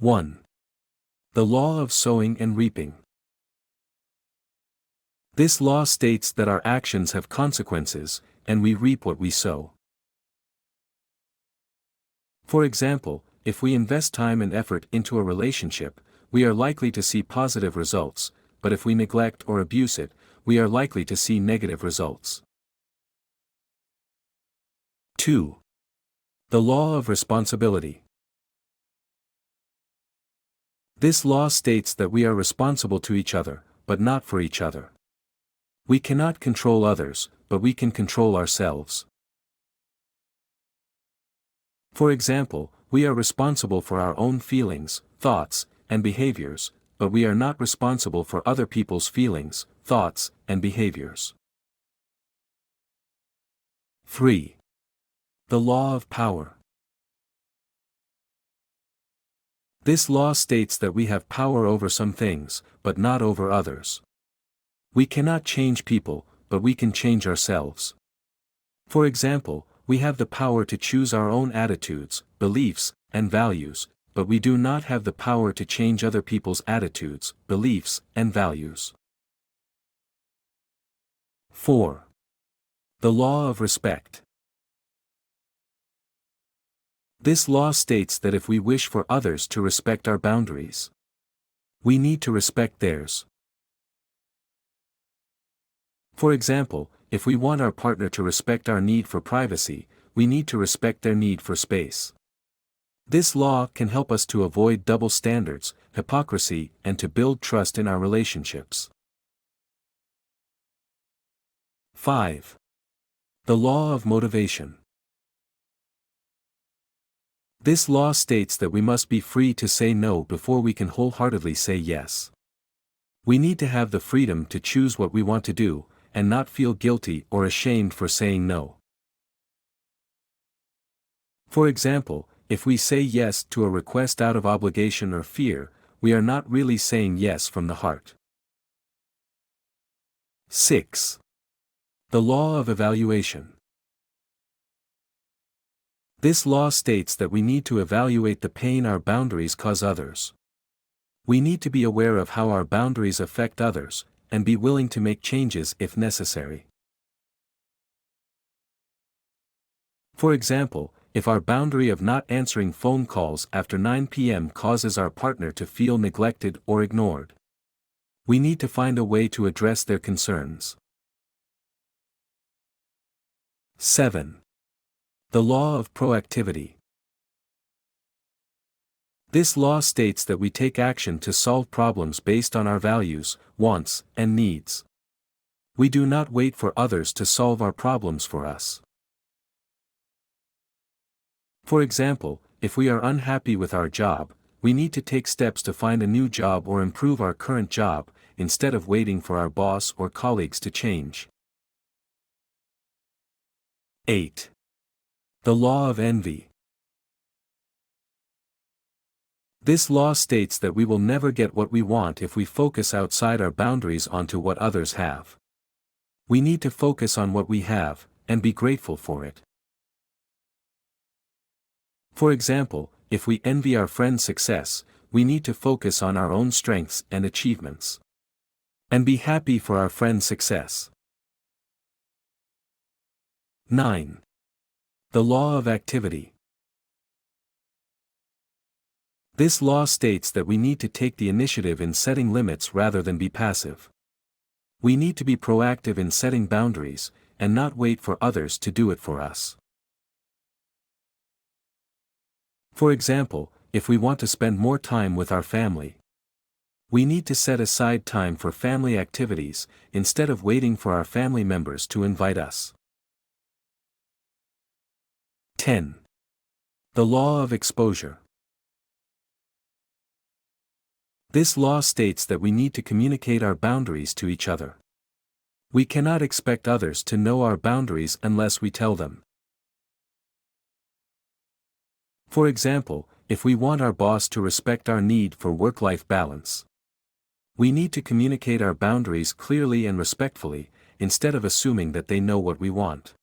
1. The law of sowing and reaping. This law states that our actions have consequences, and we reap what we sow. For example, if we invest time and effort into a relationship, we are likely to see positive results, but if we neglect or abuse it, we are likely to see negative results. 2. The law of responsibility. This law states that we are responsible to each other, but not for each other. We cannot control others, but we can control ourselves. For example, we are responsible for our own feelings, thoughts, and behaviors, but we are not responsible for other people's feelings, thoughts, and behaviors. 3. The law of power. This law states that we have power over some things, but not over others. We cannot change people, but we can change ourselves. For example, we have the power to choose our own attitudes, beliefs, and values, but we do not have the power to change other people's attitudes, beliefs, and values. 4. The law of respect. This law states that if we wish for others to respect our boundaries, we need to respect theirs. For example, if we want our partner to respect our need for privacy, we need to respect their need for space. This law can help us to avoid double standards, hypocrisy, and to build trust in our relationships. 5. The law of motivation. This law states that we must be free to say no before we can wholeheartedly say yes. We need to have the freedom to choose what we want to do, and not feel guilty or ashamed for saying no. For example, if we say yes to a request out of obligation or fear, we are not really saying yes from the heart. 6. The law of evaluation. This law states that we need to evaluate the pain our boundaries cause others. We need to be aware of how our boundaries affect others, and be willing to make changes if necessary. For example, if our boundary of not answering phone calls after 9 p.m. causes our partner to feel neglected or ignored, we need to find a way to address their concerns. 7. The law of proactivity. This law states that we take action to solve problems based on our values, wants, and needs. We do not wait for others to solve our problems for us. For example, if we are unhappy with our job, we need to take steps to find a new job or improve our current job, instead of waiting for our boss or colleagues to change. 8. The law of envy. This law states that we will never get what we want if we focus outside our boundaries onto what others have. We need to focus on what we have, and be grateful for it. For example, if we envy our friend's success, we need to focus on our own strengths and achievements, and be happy for our friend's success. 9. The law of activity. This law states that we need to take the initiative in setting limits rather than be passive. We need to be proactive in setting boundaries, and not wait for others to do it for us. For example, if we want to spend more time with our family, we need to set aside time for family activities, instead of waiting for our family members to invite us. 10. The law of exposure. This law states that we need to communicate our boundaries to each other. We cannot expect others to know our boundaries unless we tell them. For example, if we want our boss to respect our need for work-life balance, we need to communicate our boundaries clearly and respectfully, instead of assuming that they know what we want.